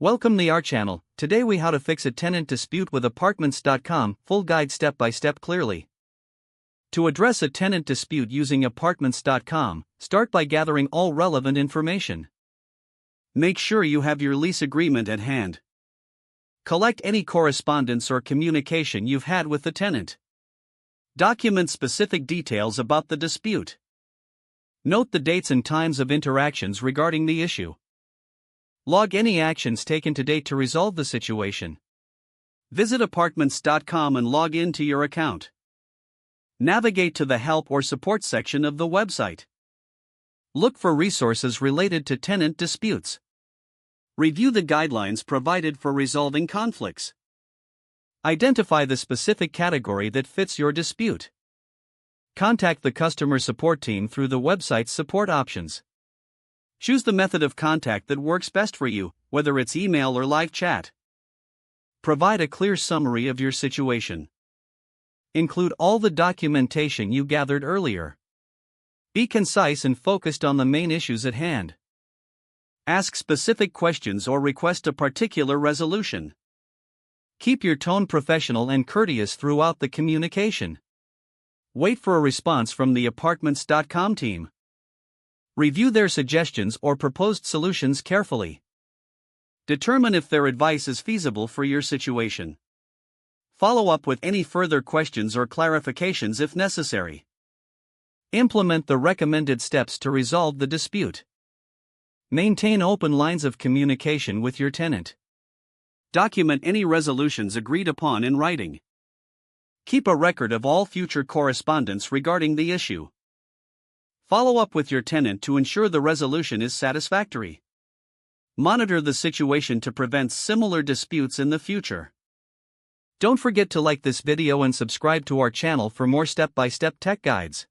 Welcome to our channel. Today we how to fix a tenant dispute with Apartments.com, full guide step by step clearly. To address a tenant dispute using Apartments.com, start by gathering all relevant information. Make sure you have your lease agreement at hand. Collect any correspondence or communication you've had with the tenant. Document specific details about the dispute. Note the dates and times of interactions regarding the issue. Log any actions taken to date to resolve the situation. Visit Apartments.com and log in to your account. Navigate to the help or support section of the website. Look for resources related to tenant disputes. Review the guidelines provided for resolving conflicts. Identify the specific category that fits your dispute. Contact the customer support team through the website's support options. Choose the method of contact that works best for you, whether it's email or live chat. Provide a clear summary of your situation. Include all the documentation you gathered earlier. Be concise and focused on the main issues at hand. Ask specific questions or request a particular resolution. Keep your tone professional and courteous throughout the communication. Wait for a response from the Apartments.com team. Review their suggestions or proposed solutions carefully. Determine if their advice is feasible for your situation. Follow up with any further questions or clarifications if necessary. Implement the recommended steps to resolve the dispute. Maintain open lines of communication with your tenant. Document any resolutions agreed upon in writing. Keep a record of all future correspondence regarding the issue. Follow up with your tenant to ensure the resolution is satisfactory. Monitor the situation to prevent similar disputes in the future. Don't forget to like this video and subscribe to our channel for more step-by-step tech guides.